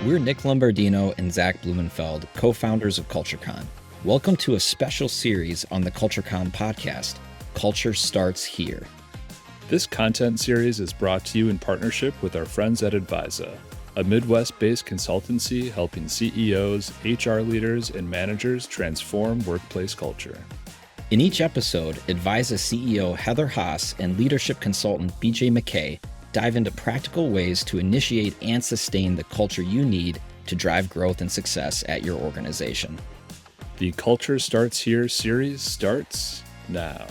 We're Nick Lombardino and Zach Blumenfeld, co-founders of CultureCon. Welcome to a special series on the CultureCon podcast, Culture Starts Here. This content series is brought to you in partnership with our friends at ADVISA, a Midwest-based consultancy helping CEOs, HR leaders, and managers transform workplace culture. In each episode, ADVISA CEO Heather Haas and leadership consultant BJ McKay dive into practical ways to initiate and sustain the culture you need to drive growth and success at your organization. The Culture Starts Here series starts now.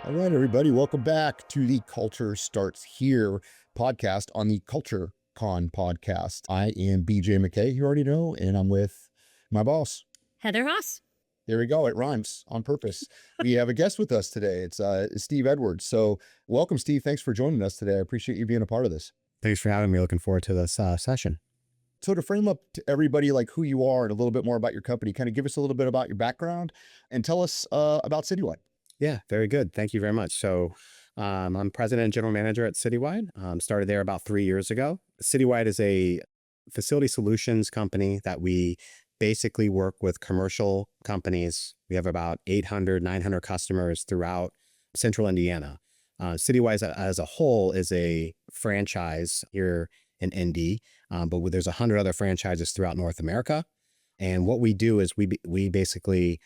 All right, everybody, welcome back to the Culture Starts Here podcast on the CultureCon podcast. I am BJ McKay, you already know, and I'm with my boss, Heather Haas. There we go. It rhymes on purpose. We have a guest with us today. It's Steve Edwards. So welcome, Steve. Thanks for joining us today. I appreciate you being a part of this. Thanks for having me. Looking forward to this session. So to frame up to everybody like who you are and a little bit more about your company, kind of give us a little bit about your background and tell us about Citywide. Yeah, very good. Thank you very much. So I'm president and general manager at Citywide. Started there about 3 years ago. Citywide is a facility solutions company that we basically work with commercial companies. We have about 800, 900 customers throughout central Indiana. Citywide as a whole is a franchise here in Indy, but there's 100 other franchises throughout North America. And what we do is we basically,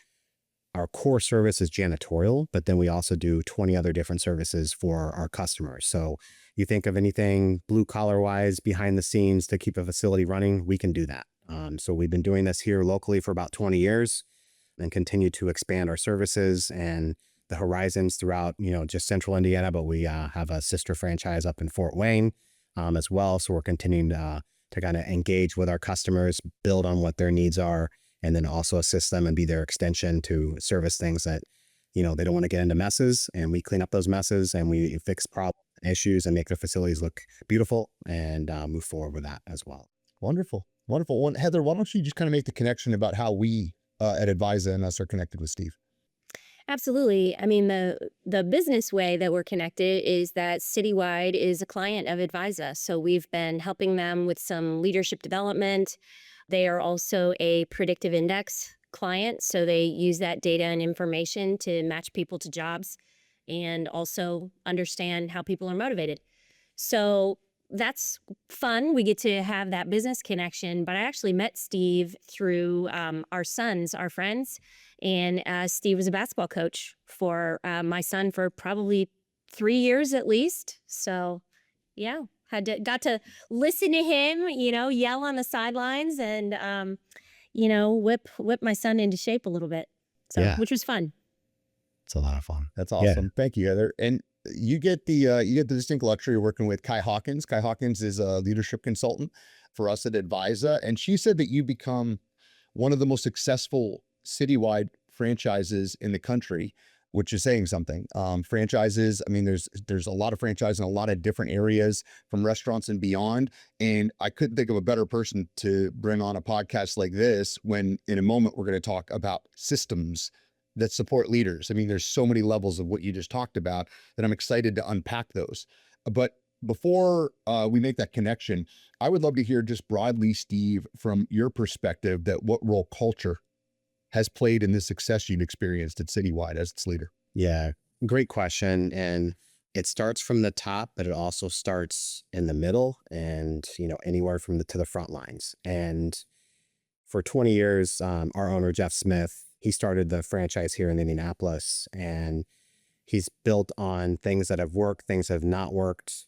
our core service is janitorial, but then we also do 20 other different services for our customers. So you think of anything blue collar wise behind the scenes to keep a facility running, we can do that. So we've been doing this here locally for about 20 years and continue to expand our services and the horizons throughout, just central Indiana, but we have a sister franchise up in Fort Wayne as well. So we're continuing to kind of engage with our customers, build on what their needs are, and then also assist them and be their extension to service things that, they don't want to get into messes, and we clean up those messes and we fix problems and issues and make their facilities look beautiful and move forward with that as well. Wonderful. Wonderful. Well, Heather, why don't you just kind of make the connection about how we at ADVISA and us are connected with Steve? Absolutely. I mean, the business way that we're connected is that Citywide is a client of ADVISA. So we've been helping them with some leadership development. They are also a predictive index client. So they use that data and information to match people to jobs and also understand how people are motivated. So that's fun. We get to have that business connection, but I actually met Steve through our sons, our friends, and Steve was a basketball coach for my son for probably 3 years at least. So yeah, got to listen to him, yell on the sidelines and, whip my son into shape a little bit. So, yeah. Which was fun. It's a lot of fun. That's awesome. Yeah. Thank you, Heather. And you get the distinct luxury of working with Kai Hawkins. Kai Hawkins is a leadership consultant for us at ADVISA. And she said that you become one of the most successful citywide franchises in the country, which is saying something. Franchises, I mean, there's a lot of franchises in a lot of different areas from restaurants and beyond. And I couldn't think of a better person to bring on a podcast like this when in a moment we're going to talk about systems that support leaders. I mean, there's so many levels of what you just talked about that I'm excited to unpack those. But before we make that connection, I would love to hear just broadly, Steve, from your perspective, that what role culture has played in the success you've experienced at Citywide as its leader. Yeah, great question. And it starts from the top, but it also starts in the middle and, anywhere from to the front lines. And for 20 years, our owner, Jeff Smith, he started the franchise here in Indianapolis, and he's built on things that have worked, things that have not worked,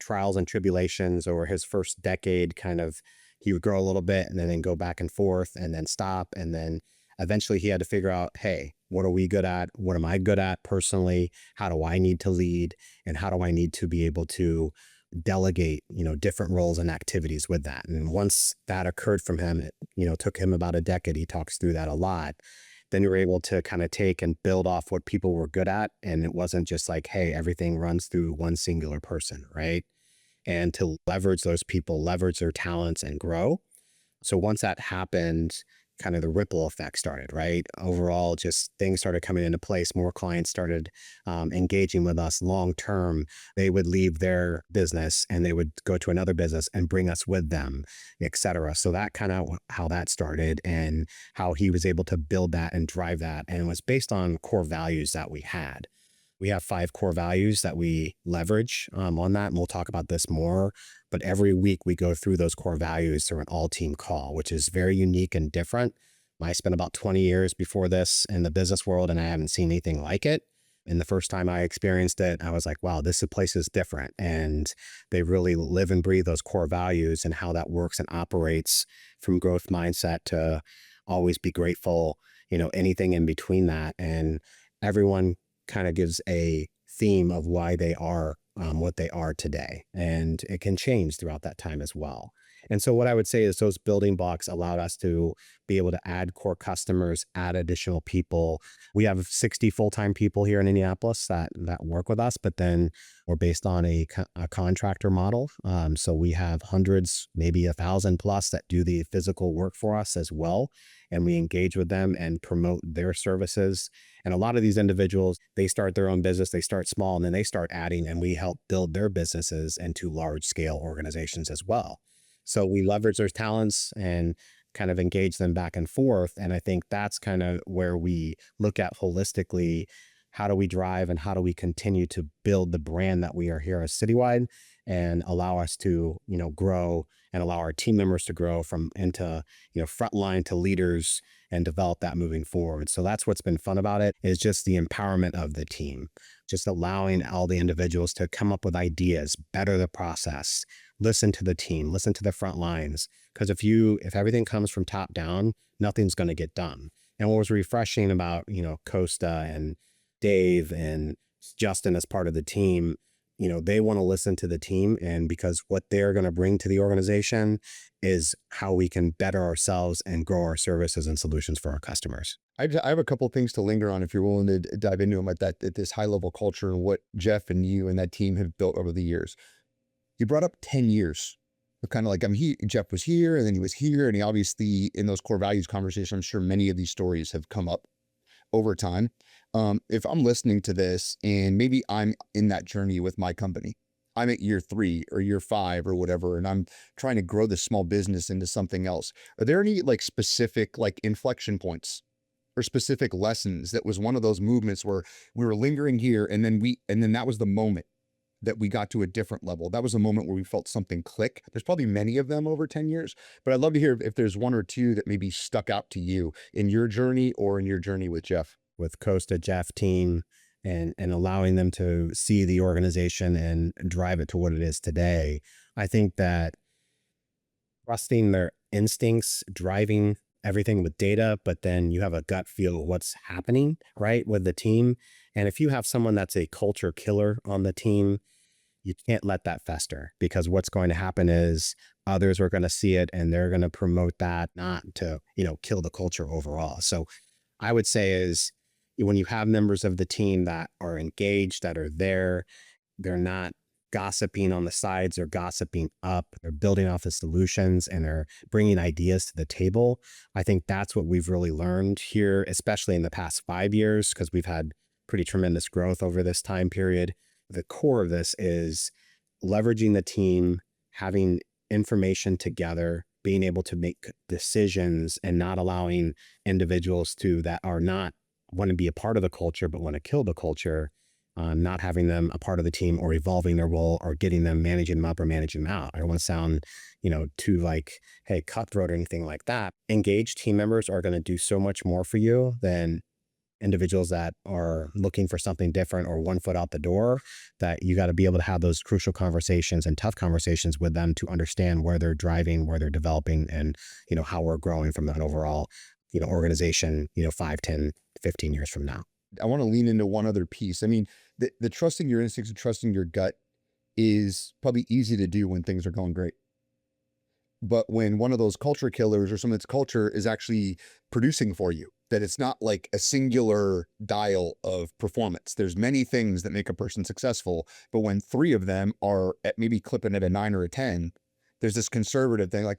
trials and tribulations over his first decade. Kind of, he would grow a little bit and then go back and forth and then stop. And then eventually he had to figure out, hey, what are we good at? What am I good at personally? How do I need to lead? And how do I need to be able to delegate, different roles and activities with that? And once that occurred from him, it, took him about a decade. He talks through that a lot. Then you were able to kind of take and build off what people were good at. And it wasn't just like, hey, everything runs through one singular person, right? And to leverage those people, leverage their talents and grow. So once that happened, kind of the ripple effect started, right? Overall, just things started coming into place. More clients started engaging with us long term. They would leave their business and they would go to another business and bring us with them, et cetera. So that kind of how that started and how he was able to build that and drive that. And it was based on core values that we had. We have 5 core values that we leverage on that, and we'll talk about this more. But every week we go through those core values through an all-team call, which is very unique and different. I spent about 20 years before this in the business world, and I haven't seen anything like it. And the first time I experienced it, I was like, wow, this place is different. And they really live and breathe those core values and how that works and operates, from growth mindset to always be grateful, anything in between that. And everyone kind of gives a theme of why they are what they are today. And it can change throughout that time as well. And so what I would say is those building blocks allowed us to be able to add core customers, add additional people. We have 60 full-time people here in Indianapolis that work with us, but then we're based on a contractor model. So we have hundreds, maybe 1,000 plus that do the physical work for us as well. And we engage with them and promote their services. And a lot of these individuals, they start their own business, they start small, and then they start adding, and we help build their businesses into large scale organizations as well. So we leverage their talents and kind of engage them back and forth. And I think that's kind of where we look at holistically, how do we drive and how do we continue to build the brand that we are here as Citywide, and allow us to, grow and allow our team members to grow from into, frontline to leaders and develop that moving forward. So that's what's been fun about it, is just the empowerment of the team, just allowing all the individuals to come up with ideas, better the process, listen to the team, listen to the front lines. Because if everything comes from top down, nothing's going to get done. And what was refreshing about, Costa and Dave and Justin as part of the team, they want to listen to the team, and because what they're going to bring to the organization is how we can better ourselves and grow our services and solutions for our customers. I have a couple of things to linger on if you're willing to dive into them at this high level culture and what Jeff and you and that team have built over the years. You brought up 10 years. Kind of like Jeff was here and then he was here, and he obviously in those core values conversations, I'm sure many of these stories have come up over time. If I'm listening to this and maybe I'm in that journey with my company, I'm at year 3 or year 5 or whatever, and I'm trying to grow this small business into something else. Are there any specific inflection points or specific lessons that was one of those movements where we were lingering here and then that was the moment that we got to a different level? That was a moment where we felt something click. There's probably many of them over 10 years, but I'd love to hear if there's one or two that maybe stuck out to you in your journey or in your journey with Jeff. With Costa, Jeff team, and allowing them to see the organization and drive it to what it is today. I think that trusting their instincts, driving everything with data, but then you have a gut feel of what's happening, right, with the team. And if you have someone that's a culture killer on the team, you can't let that fester, because what's going to happen is others are going to see it and they're going to promote that, not to, kill the culture overall. So I would say is when you have members of the team that are engaged, that are there, they're not gossiping on the sides, they're gossiping up, they're building off the solutions, and they're bringing ideas to the table. I think that's what we've really learned here, especially in the past 5 years, because we've had pretty tremendous growth over this time period. The core of this is leveraging the team, having information together, being able to make decisions, and not allowing individuals that are not want to be a part of the culture, but want to kill the culture, not having them a part of the team or evolving their role or getting them, managing them up or managing them out. I don't want to sound, too hey, cutthroat or anything like that. Engaged team members are going to do so much more for you than individuals that are looking for something different or one foot out the door, that you got to be able to have those crucial conversations and tough conversations with them to understand where they're driving, where they're developing, and, how we're growing from an overall, organization, 5, 10, 15 years from now. I want to lean into one other piece. I mean, the trusting your instincts and trusting your gut is probably easy to do when things are going great. But when one of those culture killers or some of its culture is actually producing for you, that it's not like a singular dial of performance. There's many things that make a person successful, but when 3 of them are at maybe clipping at a 9 or a 10, there's this conservative thing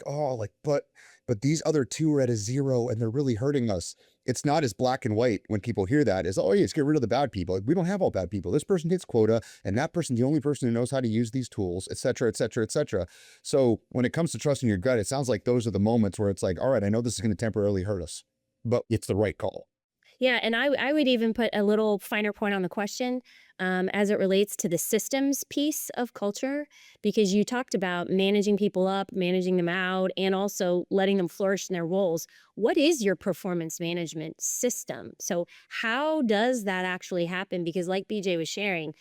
but but these other two are at a 0 and they're really hurting us. It's not as black and white when people hear that as, oh, yeah, let's get rid of the bad people. We don't have all bad people. This person hits quota and that person's the only person who knows how to use these tools, et cetera, et cetera, et cetera. So when it comes to trusting your gut, it sounds like those are the moments where it's like, all right, I know this is going to temporarily hurt us, but it's the right call. Yeah, and I would even put a little finer point on the question as it relates to the systems piece of culture, because you talked about managing people up, managing them out, and also letting them flourish in their roles. What is your performance management system? So how does that actually happen? Because like BJ was sharing,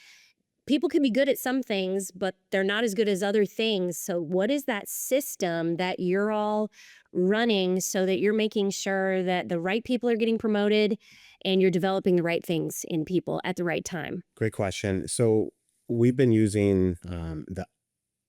people can be good at some things, but they're not as good as other things. So what is that system that you're all running so that you're making sure that the right people are getting promoted and you're developing the right things in people at the right time? Great question. So we've been using the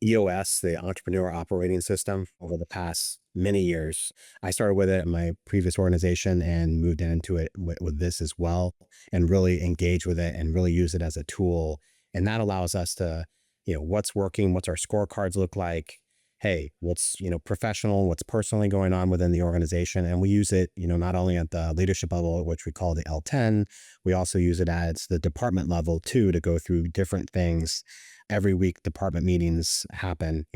EOS, the Entrepreneur Operating System, over the past many years. I started with it in my previous organization and moved into it with this as well, and really engage with it and really use it as a tool. And that allows us to, what's working, what's our scorecards look like. Hey, what's, professional, what's personally going on within the organization. And we use it, not only at the leadership level, which we call the L10, we also use it as the department level too, to go through different things. Every week, department meetings happen,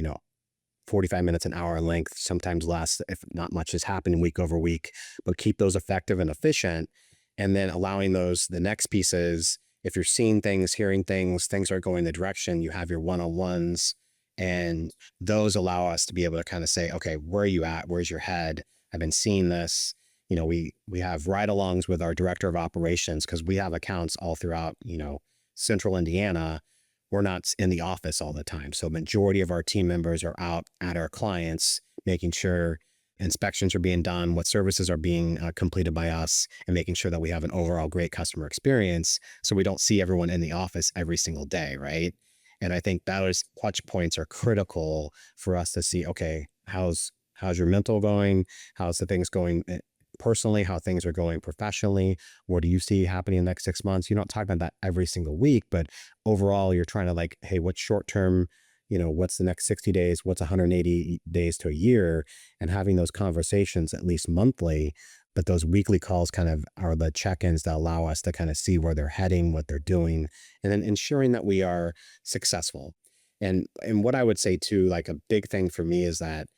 45 minutes, an hour in length, sometimes less if not much is happening week over week, but keep those effective and efficient. And then allowing those, the next piece is, if you're seeing things, hearing things, things are going the direction, you have your one-on-ones, and those allow us to be able to kind of say, okay, where are you at? Where's your head? I've been seeing this. We have ride-alongs with our director of operations because we have accounts all throughout, central Indiana. We're not in the office all the time. So majority of our team members are out at our clients, making sure inspections are being done, what services are being completed by us, and making sure that we have an overall great customer experience. So we don't see everyone in the office every single day, right? And I think those touch points are critical for us to see, okay, how's your mental going? How's the things going personally, how things are going professionally? What do you see happening in the next 6 months? You're not talking about that every single week, but overall you're trying to like, hey, what's short term, what's the next 60 days, what's 180 days to a year, and having those conversations at least monthly. But those weekly calls kind of are the check-ins that allow us to kind of see where they're heading, what they're doing, and then ensuring that we are successful. And what I would say too, like a big thing for me is that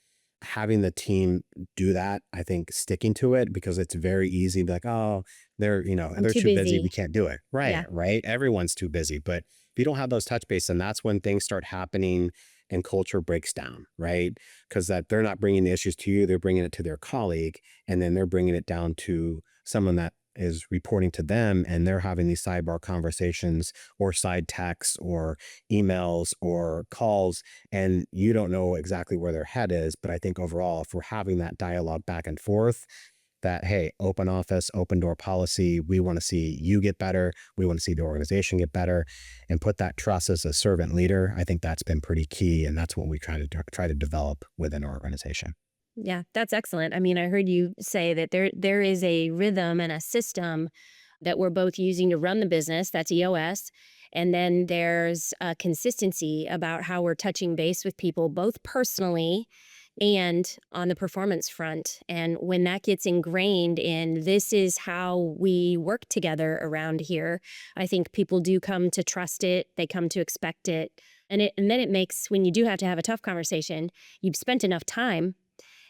having the team do that, I think sticking to it, because it's very easy to be like, oh, they're too busy, we can't do it. Right. Yeah. Right. Everyone's too busy. But if you don't have those touch bases, then that's when things start happening and culture breaks down, right? Because that they're not bringing the issues to you, they're bringing it to their colleague, and then they're bringing it down to someone that is reporting to them, and they're having these sidebar conversations or side texts or emails or calls, and you don't know exactly where their head is. But I think overall, if we're having that dialogue back and forth, that, hey, open office, open door policy, we want to see you get better, we want to see the organization get better, and put that trust as a servant leader, I think that's been pretty key, and that's what we try to develop within our organization. Yeah, that's excellent. I mean, I heard you say that there is a rhythm and a system that we're both using to run the business. That's EOS. And then there's a consistency about how we're touching base with people, both personally and on the performance front. And when that gets ingrained in this is how we work together around here, I think people do come to trust it. They come to expect it. And then it makes, when you do have to have a tough conversation, you've spent enough time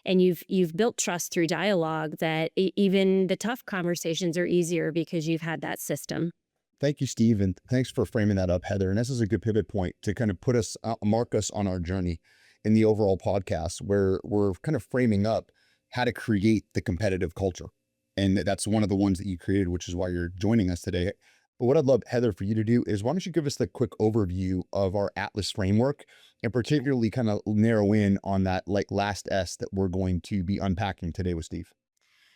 and you've built trust through dialogue that even the tough conversations are easier because you've had that system. Thank you, Steve. And thanks for framing that up, Heather. And this is a good pivot point to kind of put us, mark us on our journey in the overall podcast, where we're kind of framing up how to create the competitive culture. And that's one of the ones that you created, which is why you're joining us today. But what I'd love, Heather, for you to do is, why don't you give us the quick overview of our Atlas framework, and particularly kind of narrow in on that like last S that we're going to be unpacking today with Steve.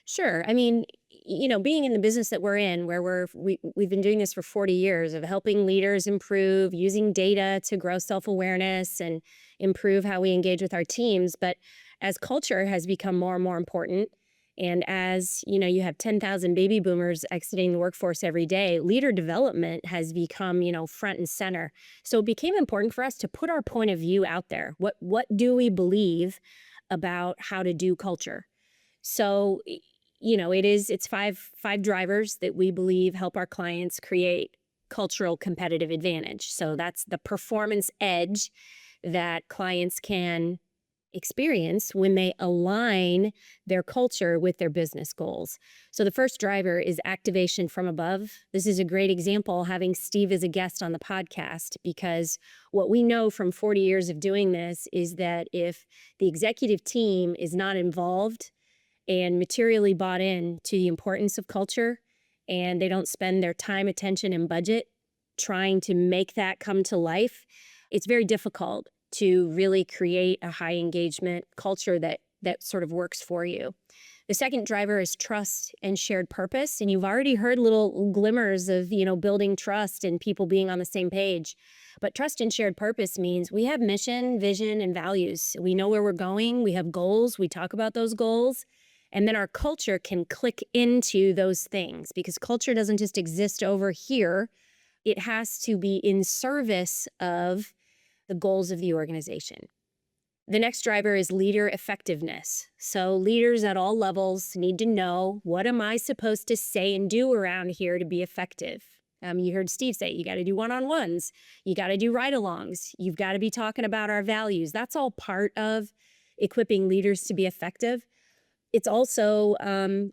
Sure. I mean, being in the business that we're in, where we've been doing this for 40 years of helping leaders improve, using data to grow self-awareness and improve how we engage with our teams. But as culture has become more and more important, and as you have 10,000 baby boomers exiting the workforce every day, leader development has become front and center. So it became important for us to put our point of view out there. What do we believe about how to do culture? So, it's five drivers that we believe help our clients create cultural competitive advantage. So that's the performance edge that clients can experience when they align their culture with their business goals. So the first driver is activation from above. This is a great example having Steve as a guest on the podcast, because what we know from 40 years of doing this is that if the executive team is not involved and materially bought in to the importance of culture, and they don't spend their time, attention, and budget trying to make that come to life, it's very difficult to really create a high engagement culture that sort of works for you. The second driver is trust and shared purpose. And you've already heard little glimmers of, building trust and people being on the same page. But trust and shared purpose means we have mission, vision, and values. We know where we're going. We have goals. We talk about those goals. And then our culture can click into those things, because culture doesn't just exist over here. It has to be in service of the goals of the organization. The next driver is leader effectiveness. So leaders at all levels need to know, what am I supposed to say and do around here to be effective? You heard Steve say, you got to do one-on-ones. You got to do ride-alongs. You've got to be talking about our values. That's all part of equipping leaders to be effective. It's also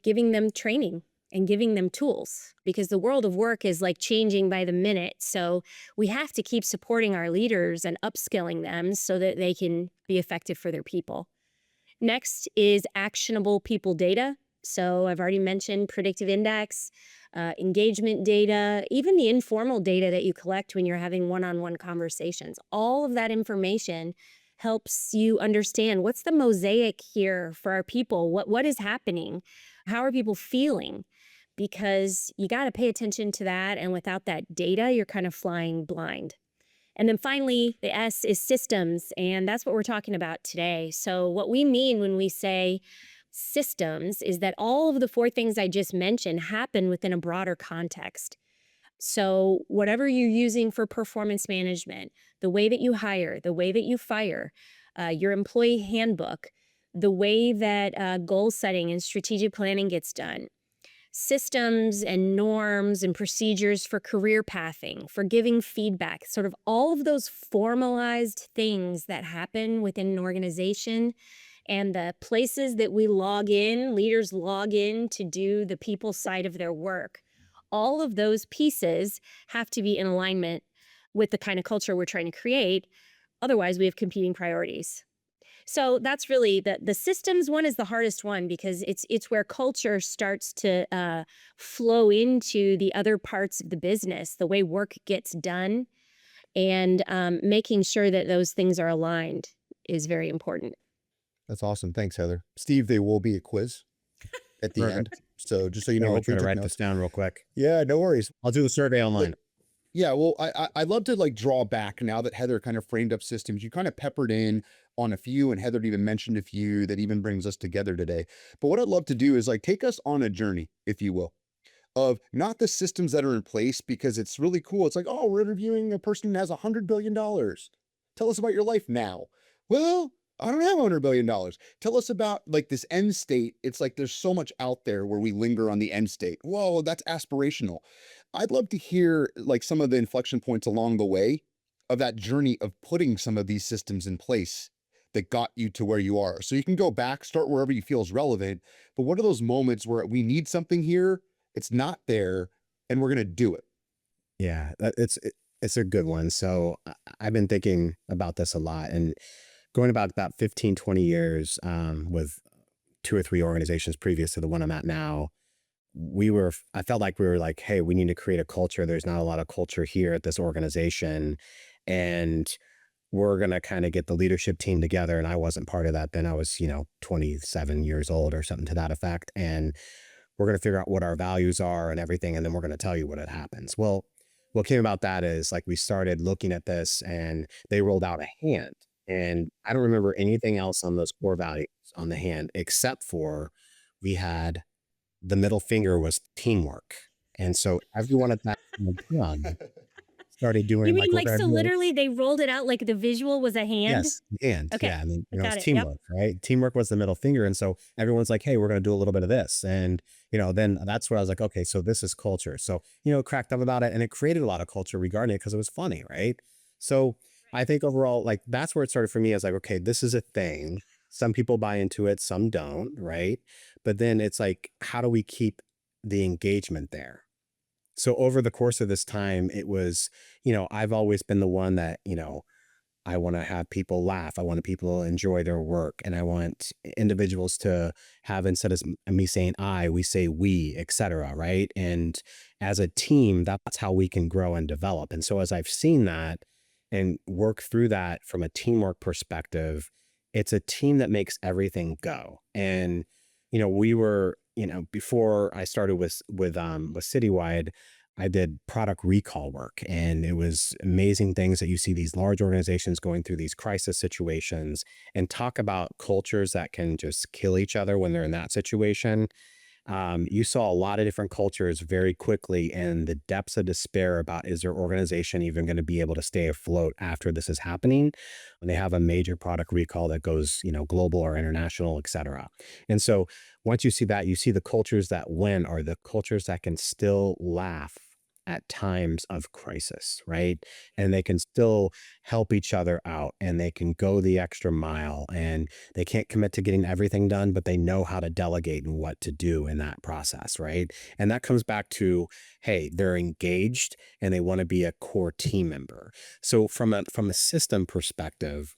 giving them training and giving them tools, because the world of work is like changing by the minute. So we have to keep supporting our leaders and upskilling them so that they can be effective for their people. Next is actionable people data. So I've already mentioned predictive index, engagement data, even the informal data that you collect when you're having one-on-one conversations. All of that information helps you understand what's the mosaic here for our people. What is happening? How are people feeling? Because you got to pay attention to that. And without that data, you're kind of flying blind. And then finally, the S is systems. And that's what we're talking about today. So what we mean when we say systems is that all of the four things I just mentioned happen within a broader context. So whatever you're using for performance management, the way that you hire, the way that you fire, your employee handbook, the way that goal setting and strategic planning gets done, systems and norms and procedures for career pathing, for giving feedback, sort of all of those formalized things that happen within an organization, and the places that we log in, leaders log in to do the people side of their work. All of those pieces have to be in alignment with the kind of culture we're trying to create. Otherwise, we have competing priorities. So that's really the systems one is the hardest one, because it's where culture starts to flow into the other parts of the business, the way work gets done, and making sure that those things are aligned is very important. That's awesome. Thanks, Heather. Steve, there will be a quiz at the end. So just so you know, I'm if you're going to write taking this notes. down real quick. Yeah, no worries. I'll do the survey online. Yeah, well, I'd love to like draw back now that Heather kind of framed up systems. You kind of peppered in on a few, and Heather even mentioned a few that even brings us together today. But what I'd love to do is like take us on a journey, if you will, of not the systems that are in place, because it's really cool. It's like, oh, we're interviewing a person who has $100 billion. Tell us about your life now. Well, I don't have $100 billion. Tell us about like this end state. It's like there's so much out there where we linger on the end state. Whoa, that's aspirational. I'd love to hear like some of the inflection points along the way of that journey of putting some of these systems in place that got you to where you are. So you can go back, start wherever you feel is relevant. But what are those moments where we need something here, it's not there, and we're going to do it? Yeah, it's a good one. So I've been thinking about this a lot, and going about 15, 20 years with 2 or 3 organizations previous to the one I'm at now, I felt like we were like, hey, we need to create a culture. There's not a lot of culture here at this organization. And we're going to kind of get the leadership team together. And I wasn't part of that then. I was, 27 years old or something to that effect. And we're going to figure out what our values are and everything. And then we're going to tell you what it happens. Well, what came about that is like we started looking at this, and they rolled out a hand. And I don't remember anything else on those core values on the hand, except for we had the middle finger was teamwork. And so everyone at that club started You doing like mean what like, they're so doing. literally they rolled it out like the visual was a hand? Yes, and Okay, yeah, I mean, I it's got it. Yep. teamwork, right? Teamwork was the middle finger, and so everyone's like, "Hey, we're gonna do a little bit of this," and then that's where I was like, "Okay, so this is culture." So cracked up about it, and it created a lot of culture regarding it because it was funny, right? So I think overall, like that's where it started for me. I was like, "Okay, this is a thing." Some people buy into it, some don't, right? But then it's like, how do we keep the engagement there? So over the course of this time, it was, I've always been the one that, I want to have people laugh. I want people to enjoy their work. And I want individuals to have, instead of me saying I, we say we, et cetera. Right. And as a team, that's how we can grow and develop. And so as I've seen that and work through that from a teamwork perspective, it's a team that makes everything go. And, we were, before I started with Citywide, I did product recall work, and it was amazing things that you see these large organizations going through these crisis situations and talk about cultures that can just kill each other when they're in that situation. You saw a lot of different cultures very quickly and the depths of despair about, is their organization even going to be able to stay afloat after this is happening when they have a major product recall that goes, global or international, et cetera. And so once you see that, you see the cultures that win are the cultures that can still laugh at times of crisis, right? And they can still help each other out, and they can go the extra mile, and they can't commit to getting everything done, but they know how to delegate and what to do in that process, right? And that comes back to, hey, they're engaged and they want to be a core team member. So from a system perspective,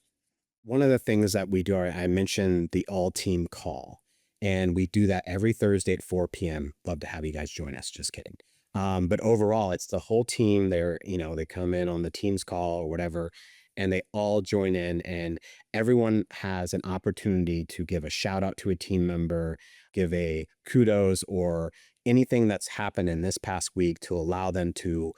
one of the things that we do, I mentioned the all team call, and we do that every Thursday at 4 p.m. Love to have you guys join us. Just kidding. But overall, it's the whole team. They come in on the team's call or whatever, and they all join in, and everyone has an opportunity to give a shout out to a team member, give a kudos, or anything that's happened in this past week to allow them to,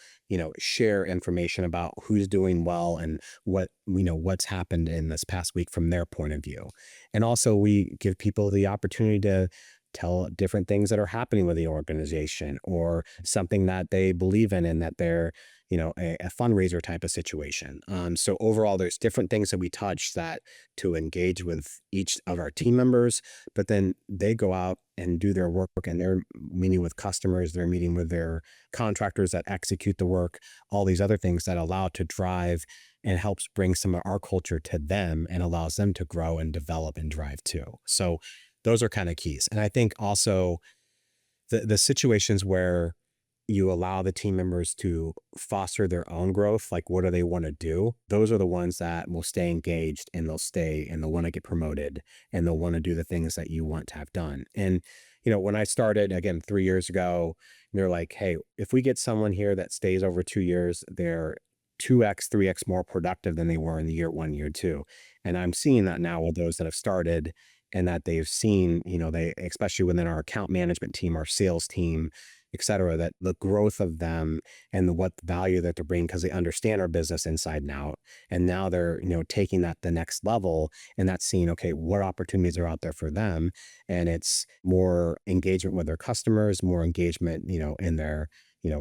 share information about who's doing well and what's happened in this past week from their point of view. And also we give people the opportunity to tell different things that are happening with the organization or something that they believe in and that they're, a fundraiser type of situation. So overall, there's different things that we touch that to engage with each of our team members, but then they go out and do their work, and they're meeting with customers, they're meeting with their contractors that execute the work, all these other things that allow to drive and helps bring some of our culture to them and allows them to grow and develop and drive too. So those are kind of keys. And I think also the situations where you allow the team members to foster their own growth, like what do they want to do? Those are the ones that will stay engaged, and they'll stay and they'll want to get promoted, and they'll want to do the things that you want to have done. And, when I started again 3 years ago, they're like, hey, if we get someone here that stays over 2 years, they're 2x, 3x more productive than they were in the year 1, year 2. And I'm seeing that now with those that have started and that they've seen, they, especially within our account management team, our sales team, et cetera, that the growth of them and what value that they're bringing, because they understand our business inside and out. And now they're, taking that the next level, and that's seeing, okay, what opportunities are out there for them. And it's more engagement with their customers, more engagement, in their,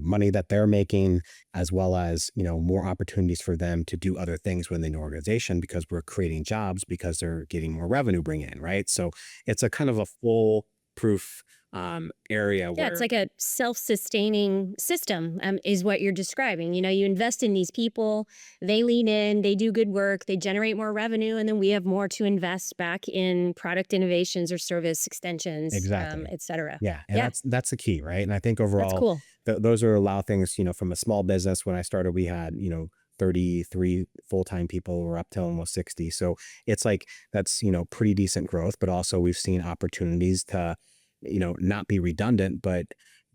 money that they're making, as well as, more opportunities for them to do other things within the organization because we're creating jobs because they're getting more revenue bring in, right? So it's a kind of a full proof area Yeah, where it's like a self-sustaining system, is what you're describing. You invest in these people, they lean in, they do good work, they generate more revenue, and then we have more to invest back in product innovations or service extensions, exactly. et cetera. Yeah. And Yeah, that's the key, right? And I think that's overall, cool. those are allow things, from a small business. When I started, we had, 33 full-time people. We're up to almost 60. So it's like, that's, pretty decent growth, but also we've seen opportunities to, not be redundant, but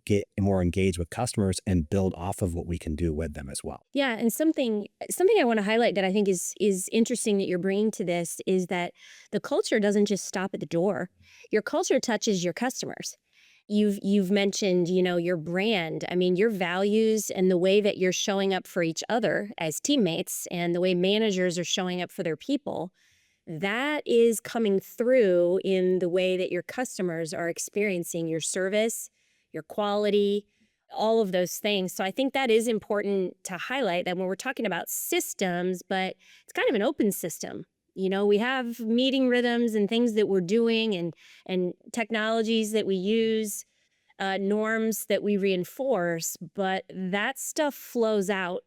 get more engaged with customers and build off of what we can do with them as well. Yeah, and something I want to highlight that I think is interesting that you're bringing to this is that the culture doesn't just stop at the door. Your culture touches your customers. You've mentioned, your brand. I mean, your values and the way that you're showing up for each other as teammates and the way managers are showing up for their people, that is coming through in the way that your customers are experiencing your service, your quality, all of those things. So I think that is important to highlight, that when we're talking about systems, but it's kind of an open system. We have meeting rhythms and things that we're doing, and technologies that we use, norms that we reinforce, but that stuff flows out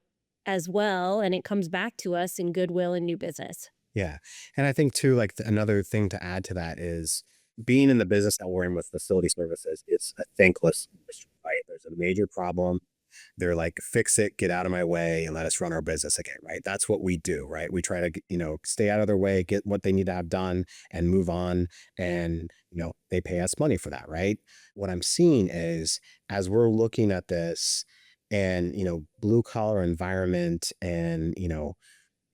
as well, and it comes back to us in goodwill and new business. Yeah. And I think too, like another thing to add to that is being in the business that we're in with facility services, it's a thankless industry, right? There's a major problem. They're like, fix it, get out of my way, and let us run our business again, right? That's what we do, right? We try to, stay out of their way, get what they need to have done and move on. And, they pay us money for that, right? What I'm seeing is, as we're looking at this and, blue collar environment and,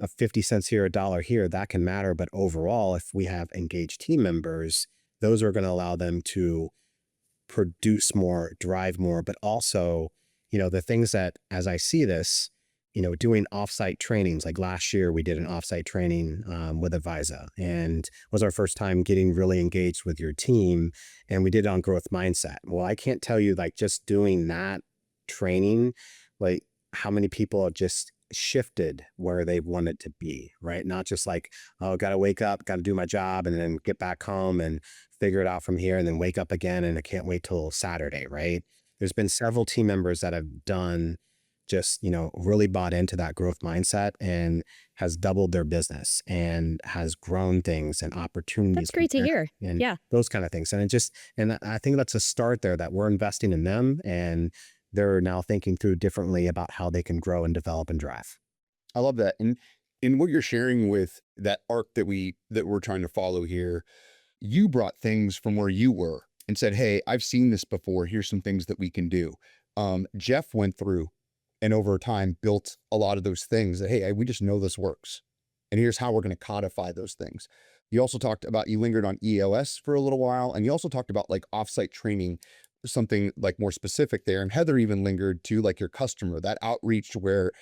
a 50 cents here, a dollar here, that can matter. But overall, if we have engaged team members, those are going to allow them to produce more, drive more, but also, the things that, as I see this, doing offsite trainings, like last year we did an offsite training with ADVISA, and was our first time getting really engaged with your team. And we did it on growth mindset. Well, I can't tell you, like, just doing that training, like how many people have just shifted where they wanted to be, right? Not just like, oh, got to wake up, got to do my job, and then get back home and figure it out from here, and then wake up again, and I can't wait till Saturday, right? There's been several team members that have done just, really bought into that growth mindset and has doubled their business and has grown things and opportunities. That's great to hear. And Yeah. those kind of things. And I think that's a start there, that we're investing in them, and they're now thinking through differently about how they can grow and develop and drive. I love that. And in what you're sharing with that arc that we're trying to follow here, you brought things from where you were and said, hey, I've seen this before. Here's some things that we can do. Jeff went through and over time built a lot of those things that, hey, we just know this works. And here's how we're going to codify those things. You also talked about, you lingered on EOS for a little while. And you also talked about like offsite training, something like more specific there. And Heather even lingered to like your customer, that outreach where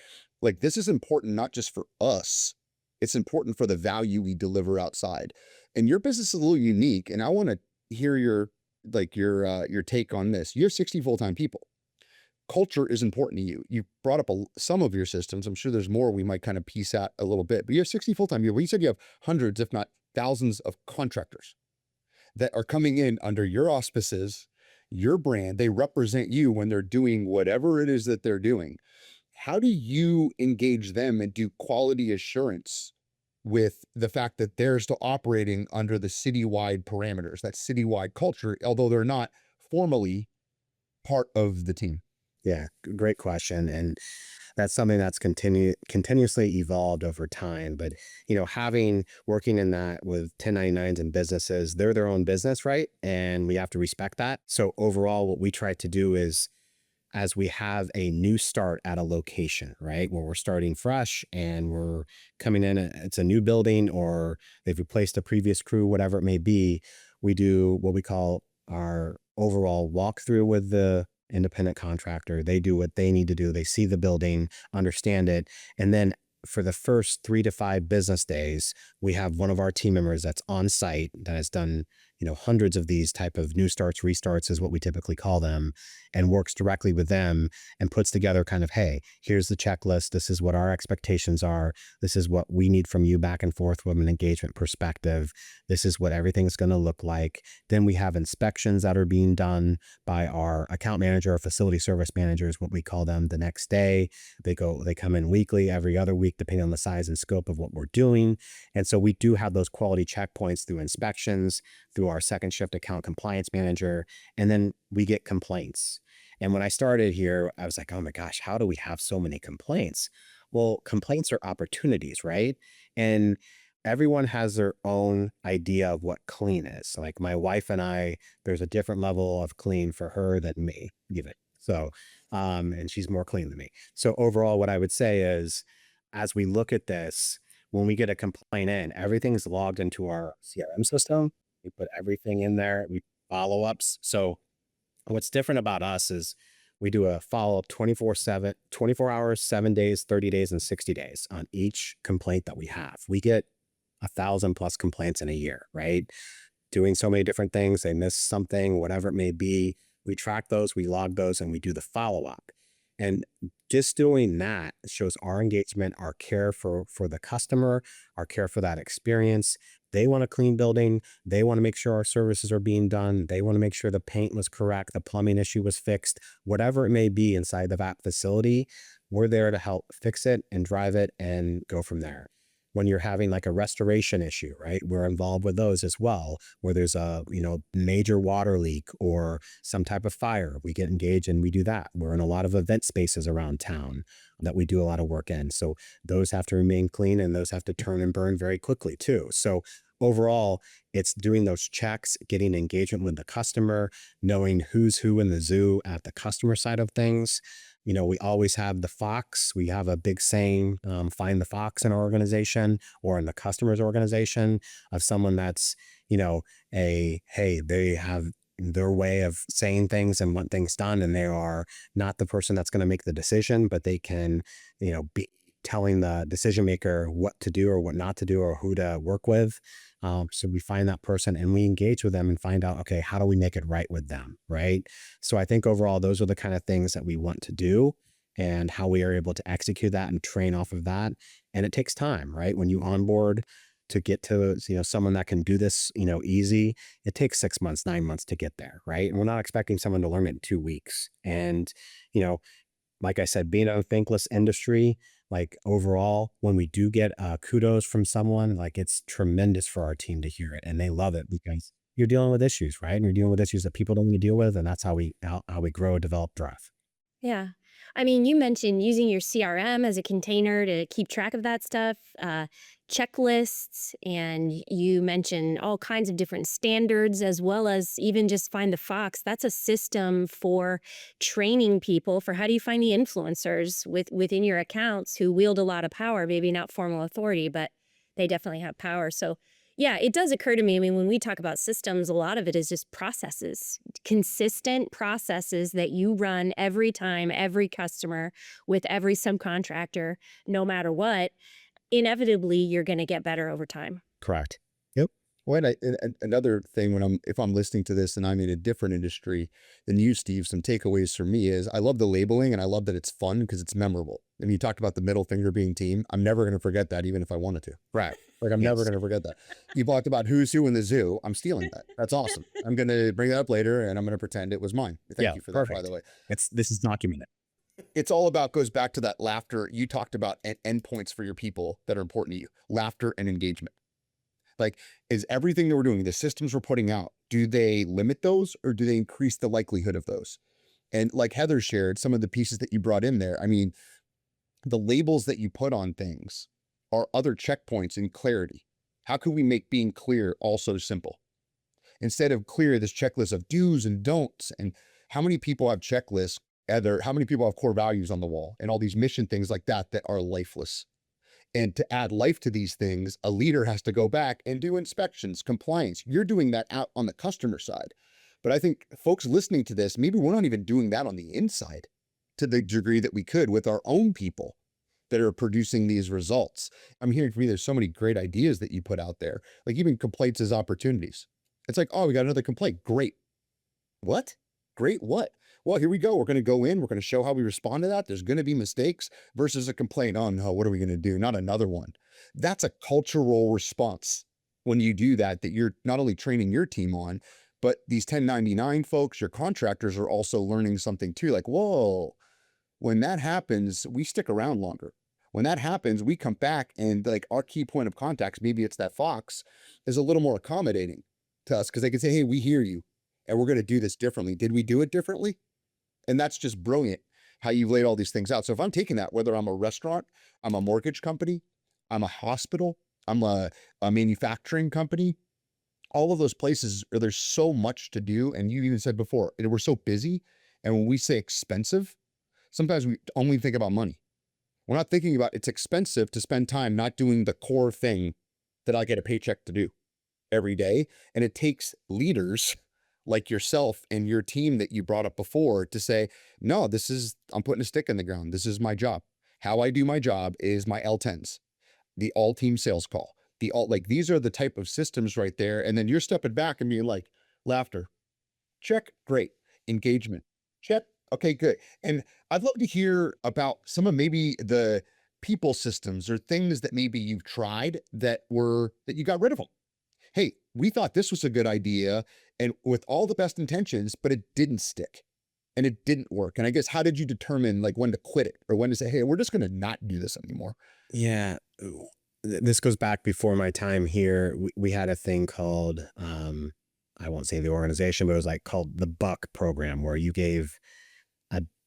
like, this is important, not just for us, it's important for the value we deliver outside. And your business is a little unique. And I want to hear your take on this. You have 60 full-time people. Culture is important to you. You brought up some of your systems. I'm sure there's more we might kind of piece out a little bit, but you have 60 full-time people. You said you have hundreds, if not thousands of contractors that are coming in under your auspices, your brand. They represent you when they're doing whatever it is that they're doing. How do you engage them and do quality assurance with the fact that they're still operating under the citywide parameters, that citywide culture, although they're not formally part of the team? Yeah, great question. And that's something that's continuously evolved over time. But, working in that with 1099s and businesses, they're their own business, right? And we have to respect that. So overall, what we try to do is, as we have a new start at a location, right, where we're starting fresh and we're coming in, it's a new building or they've replaced a previous crew, whatever it may be, we do what we call our overall walkthrough with the independent contractor. They do what they need to do. They see the building, understand it. And then for the first 3 to 5 business days, we have one of our team members that's on site that has done, hundreds of these type of new starts, restarts is what we typically call them, and works directly with them and puts together kind of, hey, here's the checklist. This is what our expectations are. This is what we need from you back and forth from an engagement perspective. This is what everything's going to look like. Then we have inspections that are being done by our account manager or facility service managers, what we call them, the next day. They come in weekly, every other week, depending on the size and scope of what we're doing. And so we do have those quality checkpoints through inspections, through our second shift account compliance manager, and then we get complaints. And when I started here, I was like, oh my gosh, how do we have so many complaints? Well, complaints are opportunities, right? And everyone has their own idea of what clean is. Like my wife and I, there's a different level of clean for her than me, even. So, and she's more clean than me. So overall, what I would say is, as we look at this, when we get a complaint in, everything's logged into our CRM system. We put everything in there. We follow-ups. So what's different about us is we do a follow-up 24/7, 24 hours, 7 days, 30 days, and 60 days on each complaint that we have. We get 1,000+ complaints in a year, right? Doing so many different things. They miss something, whatever it may be. We track those, we log those, and we do the follow-up. And just doing that shows our engagement, our care for the customer, our care for that experience. They want a clean building. They want to make sure our services are being done. They want to make sure the paint was correct, the plumbing issue was fixed, whatever it may be inside the VAP facility. We're there to help fix it and drive it and go from there. When you're having like a restoration issue, right? We're involved with those as well, where there's a, major water leak or some type of fire. We get engaged and we do that. We're in a lot of event spaces around town that we do a lot of work in. So those have to remain clean and those have to turn and burn very quickly too. So overall, it's doing those checks, getting engagement with the customer, knowing who's who in the zoo at the customer side of things. We always have the fox. We have a big saying, find the fox in our organization or in the customer's organization, of someone that's, hey, they have their way of saying things and want things done. And they are not the person that's going to make the decision, but they can, be telling the decision maker what to do or what not to do or who to work with. So we find that person and we engage with them and find out, okay, how do we make it right with them, right? So I think overall, those are the kind of things that we want to do and how we are able to execute that and train off of that. And it takes time, right? When you onboard to get to, someone that can do this, easy, it takes 6 months, 9 months to get there, right? And we're not expecting someone to learn it in 2 weeks. And, like I said, being in a thankless industry, like overall, when we do get kudos from someone, like it's tremendous for our team to hear it. And they love it because you're dealing with issues, right? And you're dealing with issues that people don't want to deal with. And that's how we grow, develop, thrive. Yeah. I mean, you mentioned using your CRM as a container to keep track of that stuff, checklists, and you mentioned all kinds of different standards, as well as even just find the fox. That's a system for training people for how do you find the influencers within your accounts who wield a lot of power, maybe not formal authority, but they definitely have power. So yeah, it does occur to me. I mean, when we talk about systems, a lot of it is just processes, consistent processes that you run every time, every customer, with every subcontractor, no matter what. Inevitably, you're going to get better over time. Correct. Well, another thing if I'm listening to this and I'm in a different industry than you, Steve, some takeaways for me is I love the labeling and I love that it's fun because it's memorable. And you talked about the middle finger being team. I'm never going to forget that, even if I wanted to. Right. Like I'm never going to forget that. You talked about who's who in the zoo. I'm stealing that. That's awesome. I'm going to bring that up later and I'm going to pretend it was mine. Thank you for that, by the way. This is documented. It's all about, goes back to that laughter. You talked about endpoints for your people that are important to you, laughter and engagement. Like, is everything that we're doing, the systems we're putting out, do they limit those or do they increase the likelihood of those? And like Heather shared, some of the pieces that you brought in there, I mean, the labels that you put on things are other checkpoints in clarity. How can we make being clear also simple? Instead of clear, this checklist of do's and don'ts, and how many people have checklists, how many people have core values on the wall and all these mission things like that are lifeless. And to add life to these things, a leader has to go back and do inspections, compliance. You're doing that out on the customer side. But I think folks listening to this, maybe we're not even doing that on the inside to the degree that we could with our own people that are producing these results. I'm hearing from you, there's so many great ideas that you put out there, like even complaints as opportunities. It's like, oh, we got another complaint. Great. What? Great what? Well, here we go. We're going to go in. We're going to show how we respond to that. There's going to be mistakes versus a complaint. Oh no, what are we going to do? Not another one. That's a cultural response when you do that you're not only training your team on, but these 1099 folks, your contractors are also learning something too. Like, whoa, when that happens, we stick around longer. When that happens, we come back and like our key point of contacts, maybe it's that fox, is a little more accommodating to us because they can say, hey, we hear you and we're going to do this differently. Did we do it differently? And that's just brilliant how you've laid all these things out. So if I'm taking that, whether I'm a restaurant, I'm a mortgage company, I'm a hospital, I'm a manufacturing company, all of those places, there's so much to do. And you even said before, we're so busy. And when we say expensive, sometimes we only think about money. We're not thinking about it's expensive to spend time not doing the core thing that I get a paycheck to do every day. And it takes leaders like yourself and your team that you brought up before to say, no, I'm putting a stick in the ground. This is my job. How I do my job is my L10s, the all team sales call, these are the type of systems right there. And then you're stepping back and being like, laughter, check, great. Engagement. Check. Okay, good. And I'd love to hear about some of maybe the people systems or things that maybe you've tried that you got rid of them. Hey, we thought this was a good idea and with all the best intentions, but it didn't stick and it didn't work. And I guess how did you determine like when to quit it or when to say, hey, we're just going to not do this anymore? Yeah. This goes back before my time here. We had a thing called, I won't say the organization, but it was like called the Buck program, where you gave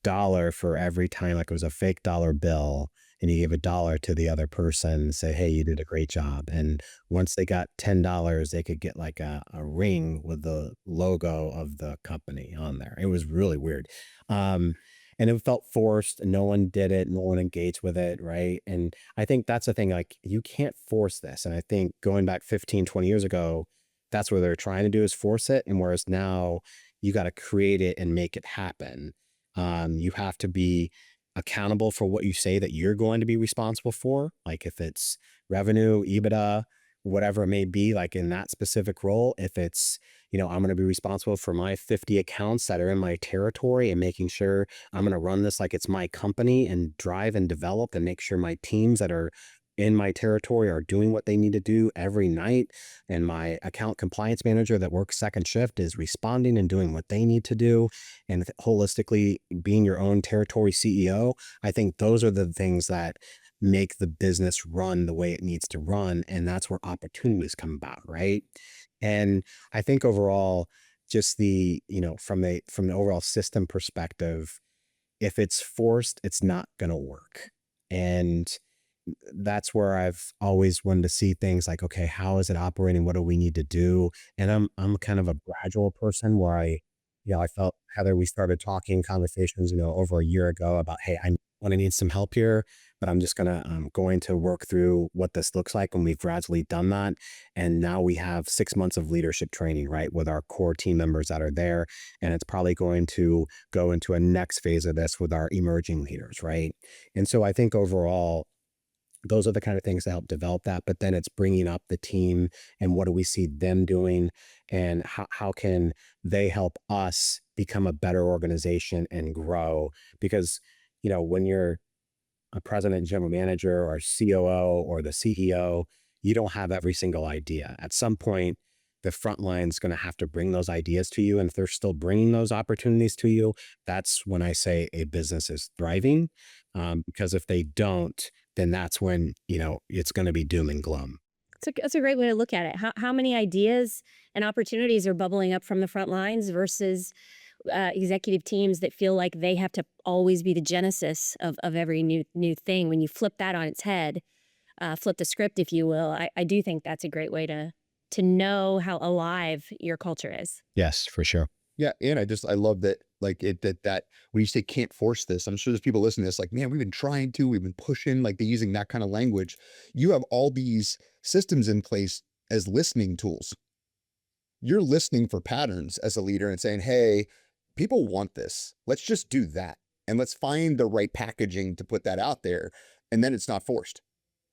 $1 for every time, like it was a fake dollar bill, and you gave $1 to the other person and say, hey, you did a great job. And once they got $10, they could get like a ring with the logo of the company on there. It was really weird. And it felt forced, and no one did it. No one engaged with it. Right. And I think that's the thing, like you can't force this. And I think going back 15, 20 years ago, that's what they're trying to do, is force it. And whereas now you got to create it and make it happen. You have to be accountable for what you say that you're going to be responsible for. Like if it's revenue, EBITDA, whatever it may be, like in that specific role, if it's, I'm going to be responsible for my 50 accounts that are in my territory and making sure I'm going to run this like it's my company and drive and develop and make sure my teams that are in my territory are doing what they need to do every night. And my account compliance manager that works second shift is responding and doing what they need to do. And holistically being your own territory CEO, I think those are the things that make the business run the way it needs to run. And that's where opportunities come about, right? And I think overall, just from the overall system perspective, if it's forced, it's not going to work. And that's where I've always wanted to see things like, okay, how is it operating? What do we need to do? And I'm kind of a gradual person where I felt, Heather, we started talking conversations, over a year ago about, hey, I want to need some help here, but I'm just going to work through what this looks like. And we've gradually done that. And now we have 6 months of leadership training, right, with our core team members that are there. And it's probably going to go into a next phase of this with our emerging leaders, right? And so I think overall, those are the kind of things that help develop that. But then it's bringing up the team and what do we see them doing, and how can they help us become a better organization and grow? Because, when you're a president, general manager, or COO, or the CEO, you don't have every single idea. At some point, the front line is going to have to bring those ideas to you. And if they're still bringing those opportunities to you, that's when I say a business is thriving. Because if they don't, then that's when, it's going to be doom and gloom. That's a great way to look at it. How many ideas and opportunities are bubbling up from the front lines versus executive teams that feel like they have to always be the genesis of every new thing? When you flip that on its head, flip the script, if you will, I do think that's a great way to know how alive your culture is. Yes, for sure. Yeah. And I love that, like that when you say can't force this, I'm sure there's people listening to this like, man, we've been pushing, like they're using that kind of language. You have all these systems in place as listening tools. You're listening for patterns as a leader and saying, hey, people want this. Let's just do that. And let's find the right packaging to put that out there. And then it's not forced.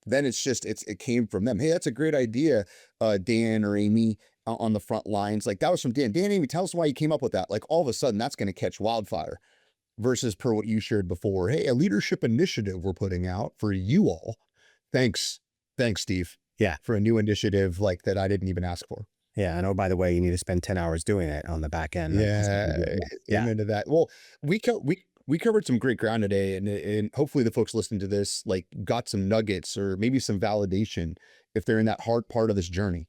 Then it's just, it came from them. Hey, that's a great idea, Dan or Amy on the front lines. Like that was from Dan. Dan, Amy, tell us why you came up with that. Like all of a sudden that's going to catch wildfire versus per what you shared before. Hey, a leadership initiative we're putting out for you all. Thanks, Steve. Yeah. For a new initiative like that I didn't even ask for. Yeah. And oh, by the way, you need to spend 10 hours doing it on the back end. Yeah. Into that. Well, we covered some great ground today, and hopefully the folks listening to this, like got some nuggets or maybe some validation if they're in that hard part of this journey.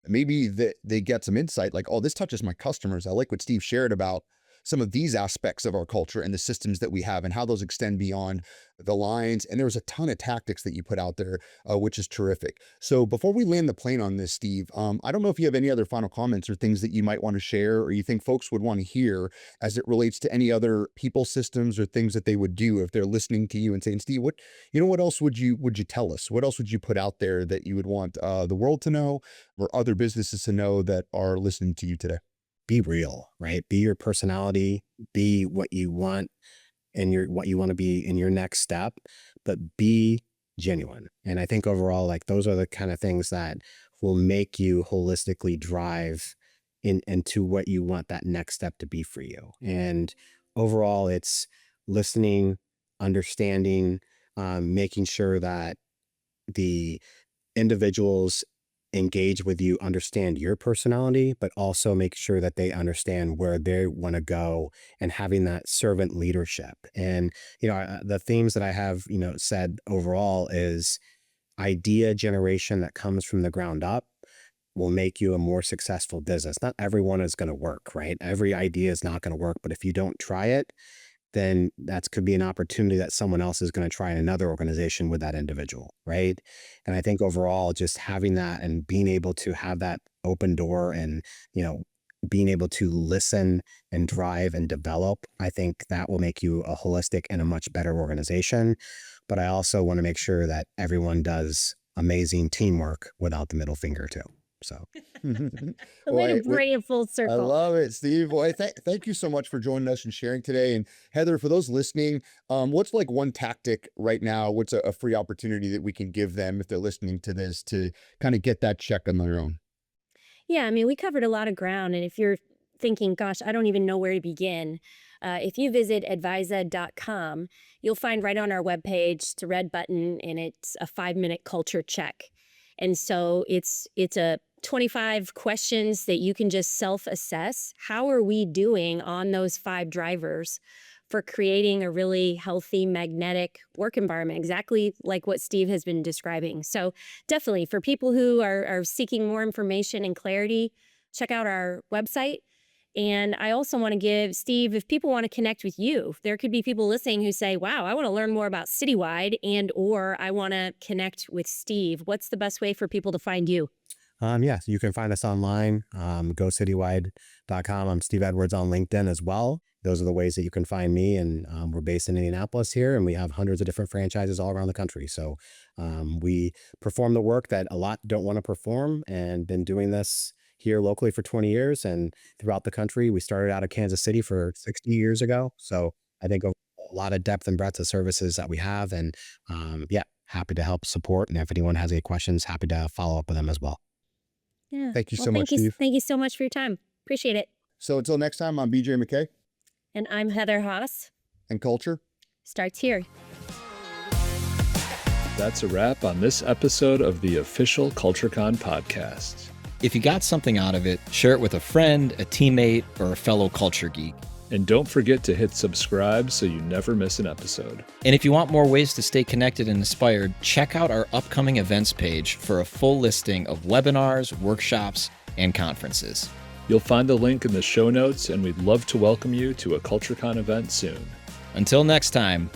Maybe they get some insight like, oh, this touches my customers. I like what Steve shared about some of these aspects of our culture and the systems that we have and how those extend beyond the lines. And there was a ton of tactics that you put out there, which is terrific. So before we land the plane on this, Steve, I don't know if you have any other final comments or things that you might want to share or you think folks would want to hear as it relates to any other people systems or things that they would do if they're listening to you and saying, Steve, what else would you tell us? What else would you put out there that you would want the world to know or other businesses to know that are listening to you today? Be real, right? Be your personality, be what you want and what you want to be in your next step, but be genuine. And I think overall, like those are the kind of things that will make you holistically drive into what you want that next step to be for you. And overall, it's listening, understanding, making sure that the individuals engage with you, understand your personality, but also make sure that they understand where they want to go, and having that servant leadership. And, the themes that I have, said overall is idea generation that comes from the ground up will make you a more successful business. Not everyone is going to work, right? Every idea is not going to work, but if you don't try it, then that could be an opportunity that someone else is going to try in another organization with that individual, right? And I think overall, just having that and being able to have that open door and, being able to listen and drive and develop, I think that will make you a holistic and a much better organization. But I also want to make sure that everyone does amazing teamwork without the middle finger too. So The way to bring it full I circle. love it, Steve. Boy, thank you so much for joining us and sharing today. And Heather, for those listening, what's like one tactic right now? What's a free opportunity that we can give them if they're listening to this to kind of get that check on their own? Yeah, I mean, we covered a lot of ground. And if you're thinking, gosh, I don't even know where to begin, if you visit advisa.com, you'll find right on our webpage, it's a red button, and it's a 5-minute culture check. And so it's a 25 questions that you can just self-assess. How are we doing on those 5 drivers for creating a really healthy, magnetic work environment, exactly like what Steve has been describing? So definitely for people who are seeking more information and clarity, check out our website. And I also want to give Steve, if people want to connect with you, there could be people listening who say, wow, I want to learn more about Citywide, and or I want to connect with Steve. What's the best way for people to find you? So you can find us online, gocitywide.com. I'm Steve Edwards on LinkedIn as well. Those are the ways that you can find me. And we're based in Indianapolis here, and we have hundreds of different franchises all around the country. So we perform the work that a lot don't want to perform, and been doing this here locally for 20 years and throughout the country. We started out of Kansas City for 60 years ago. So I think a lot of depth and breadth of services that we have, and happy to help support. And if anyone has any questions, happy to follow up with them as well. Yeah. Thank you so much, Steve. Thank you so much for your time. Appreciate it. So until next time, I'm BJ McKay, And I'm Heather Haas. and Culture Starts here. That's a wrap on this episode of the official CultureCon podcast. If you got something out of it, share it with a friend, a teammate, or a fellow culture geek. And don't forget to hit subscribe so you never miss an episode. And if you want more ways to stay connected and inspired, check out our upcoming events page for a full listing of webinars, workshops, and conferences. You'll find the link in the show notes, and we'd love to welcome you to a CultureCon event soon. Until next time,